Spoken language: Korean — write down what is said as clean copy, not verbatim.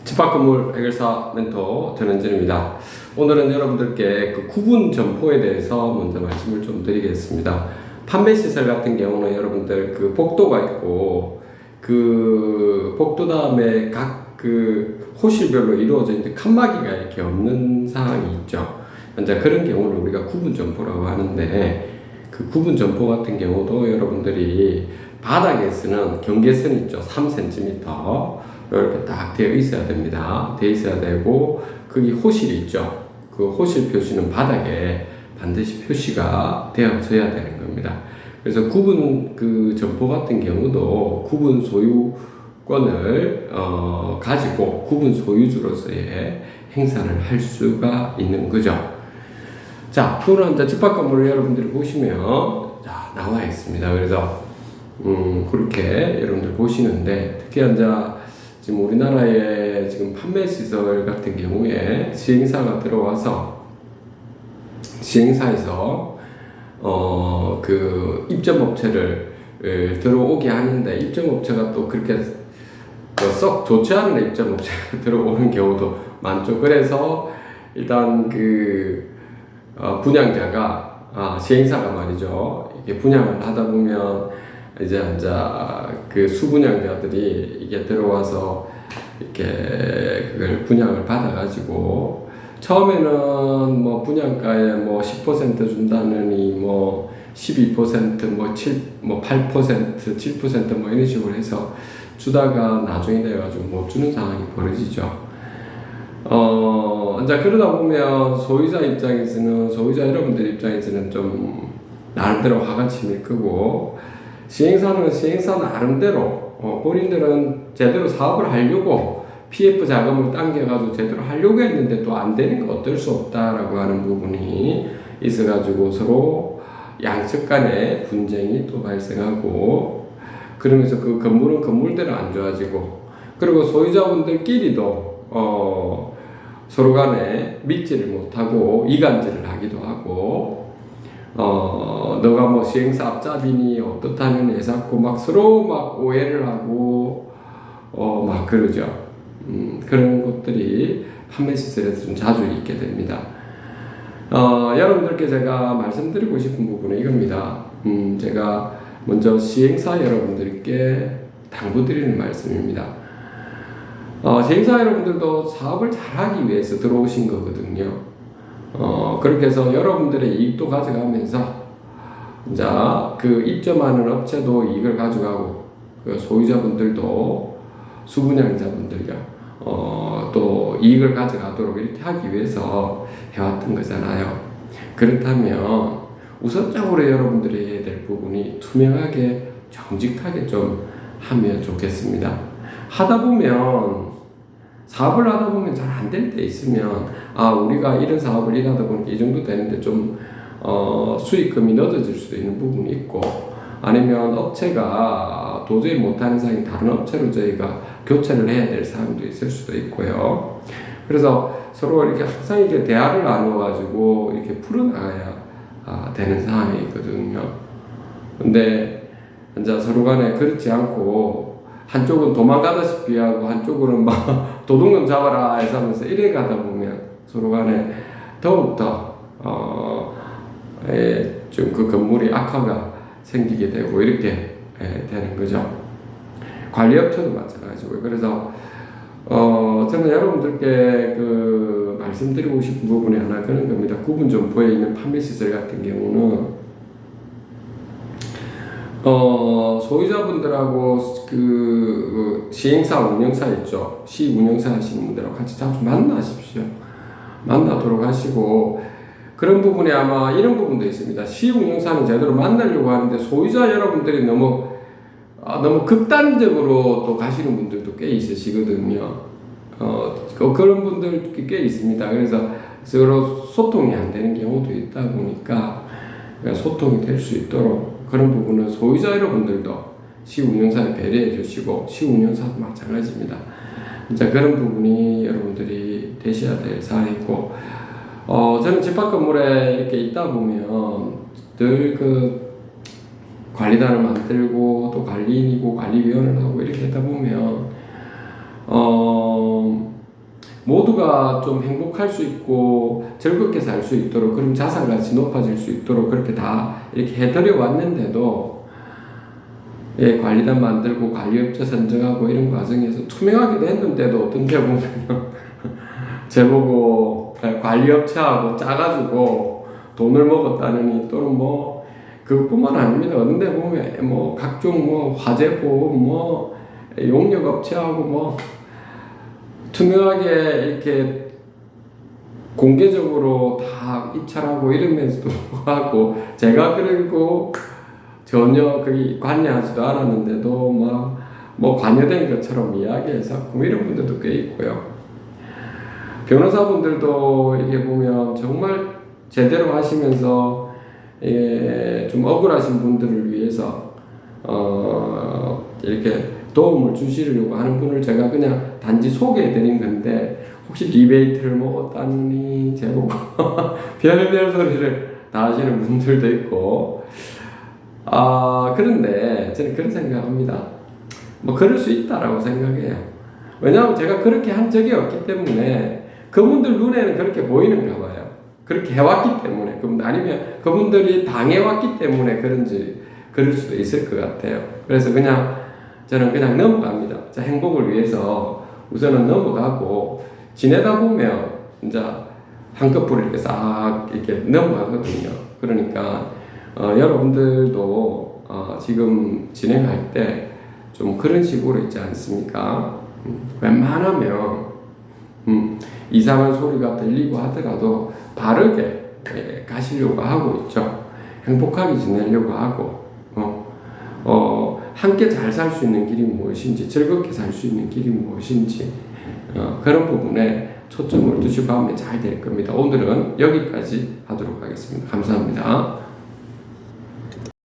집합건물 해결사 멘토 전현진입니다. 오늘은 여러분들께 그 구분 점포에 대해서 먼저 말씀을 좀 드리겠습니다. 판매 시설 같은 경우는 여러분들 그 복도가 있고 그 복도 다음에 각 그 호실별로 이루어져 있는 칸막이가 이렇게 없는 상황이 있죠. 이제 그런 경우를 우리가 구분 점포라고 하는데, 그 구분 점포 같은 경우도 여러분들이 바닥에 쓰는 경계선이 있죠. 3cm 이렇게 딱 되어 있어야 됩니다. 되어 있어야 되고, 거기 호실이 있죠. 그 호실 표시는 바닥에 반드시 표시가 되어져야 되는 겁니다. 그래서 구분 그 점포 같은 경우도 구분 소유권을 가지고 구분 소유주로서의 행사를 할 수가 있는 거죠. 자, 그거는 이제 집합건물을 여러분들이 보시면 자, 나와 있습니다. 그래서 그렇게 여러분들 보시는데, 특히 이제 지금 우리나라에 지금 판매 시설 같은 경우에 시행사가 들어와서 시행사에서 그 입점업체를 들어오게 하는데, 입점업체가 또 그렇게 썩 좋지 않은 입점업체가 들어오는 경우도 많죠. 그래서 일단 그 분양자가 시행사가 말이죠. 이게 분양을 하다 보면 이제 그 수분양자들이 이게 들어와서 이렇게 그걸 분양을 받아가지고, 처음에는 뭐 분양가에 뭐 10% 준다느니 뭐 12% 뭐 8% 7% 뭐 이런 식으로 해서 주다가 나중에 돼가지고 못 주는 상황이 벌어지죠. 이제 그러다 보면 소유자 입장에서는, 소유자 여러분들 입장에서는 좀 나름대로 화가 치밀 거고, 시행사는 시행사 나름대로 본인들은 제대로 사업을 하려고 PF 자금을 당겨가지고 제대로 하려고 했는데 또 안 되는 거 어쩔 수 없다라고 하는 부분이 있어가지고 서로 양측 간에 분쟁이 또 발생하고, 그러면서 그 건물은 건물대로 안 좋아지고, 그리고 소유자분들끼리도 서로 간에 믿지를 못하고 이간질을 하기도 하고, 너가 뭐 시행사 앞잡이니 어떻다는 애사고 막 서로 막 오해를 하고 막 그러죠. 그런 것들이 판매 시설에서 좀 자주 있게 됩니다. 여러분들께 제가 말씀드리고 싶은 부분은 이겁니다. 제가 먼저 시행사 여러분들께 당부드리는 말씀입니다. 시행사 여러분들도 사업을 잘하기 위해서 들어오신 거거든요. 그렇게 해서 여러분들의 이익도 가져가면서 이제 그 입점하는 업체도 이익을 가져가고, 그 소유자분들도 수분양자분들요 또 이익을 가져가도록 이렇게 하기 위해서 해왔던 거잖아요. 그렇다면 우선적으로 여러분들이 해야 될 부분이 투명하게 정직하게 좀 하면 좋겠습니다. 하다 보면, 사업을 하다 보면 잘 안 될 때 있으면, 우리가 이런 사업을 일하다 보니까 이 정도 되는데 좀 수익금이 늦어질 수도 있는 부분이 있고, 아니면 업체가 도저히 못하는 상황이 다른 업체로 저희가 교체를 해야 될 사람도 있을 수도 있고요. 그래서 서로 이렇게 항상 이렇게 대화를 나눠가지고 이렇게 풀어나가야 되는 상황이 있거든요. 근데 이제 서로 간에 그렇지 않고, 한쪽은 도망가다시피 하고 한쪽은 막 도둑놈 잡아라 해서 하면서 이래 가다 보면 서로 간에 더욱더 좀 그 건물이 악화가 생기게 되고 이렇게 되는 거죠. 관리업체도 마찬가지고요. 그래서 저는 여러분들께 그 말씀드리고 싶은 부분이 하나 그런 겁니다. 구분 점포에 있는 판매 시설 같은 경우는 소유자분들하고 그 시행사 운영사 있죠. 시 운영사 하시는 분들하고 같이 자주 만나십시오. 만나도록 하시고, 그런 부분에 아마 이런 부분도 있습니다. 시 운영사는 제대로 만나려고 하는데 소유자 여러분들이 너무 극단적으로 또 가시는 분들도 꽤 있으시거든요. 그런 분들 꽤 있습니다. 그래서 서로 소통이 안 되는 경우도 있다 보니까 소통이 될 수 있도록 그런 부분은 소유자 여러분들도 시 운영사에 배려해 주시고, 시 운영사도 마찬가지입니다. 이제 그런 부분이 여러분들이 되셔야 될 사항이고, 저는 집합건물에 이렇게 있다 보면 늘 그 관리단을 만들고 또 관리인이고 관리위원을 하고 이렇게 하다 보면 모두가 좀 행복할 수 있고 즐겁게 살 수 있도록, 그럼 자산가치 높아질 수 있도록 그렇게 다 이렇게 해드려 왔는데도, 예, 관리단 만들고 관리업체 선정하고 이런 과정에서 투명하게 됐는데도 어떤 데 보면 제보고 관리업체하고 짜가지고 돈을 먹었다느니, 또는 뭐 그것뿐만 아닙니다. 어떤 데 보면 뭐 각종 뭐 화재보험 뭐 용역업체하고 뭐 투명하게 이렇게 공개적으로 다 입찰하고 이러면서도 하고, 제가 그리고 전혀 거기 관여하지도 않았는데도 막 뭐 관여된 것처럼 이야기해서 뭐 이런 분들도 꽤 있고요. 변호사분들도 이게 보면 정말 제대로 하시면서, 예, 좀 억울하신 분들을 위해서 이렇게 도움을 주시려고 하는 분을 제가 그냥 단지 소개해 드린 건데, 혹시 리베이트를 먹었다니 제보고 별별 소리를 다 하시는 분들도 있고, 그런데 저는 그런 생각합니다. 뭐 그럴 수 있다라고 생각해요. 왜냐하면 제가 그렇게 한 적이 없기 때문에 그분들 눈에는 그렇게 보이는가 봐요. 그렇게 해왔기 때문에, 아니면 그분들이 당해왔기 때문에 그럴 수도 있을 것 같아요. 그래서 저는 그냥 넘어갑니다. 자, 행복을 위해서 우선은 넘어가고, 지내다 보면 이제 한꺼풀 이렇게 싹 이렇게 넘어가거든요. 그러니까 여러분들도 지금 진행할 때 좀 그런 식으로 있지 않습니까? 웬만하면 이상한 소리가 들리고 하더라도 바르게 가시려고 하고 있죠. 행복하게 지내려고 하고, 함께 잘 살 수 있는 길이 무엇인지, 즐겁게 살 수 있는 길이 무엇인지, 그런 부분에 초점을 두시고 하면 잘 될 겁니다. 오늘은 여기까지 하도록 하겠습니다. 감사합니다.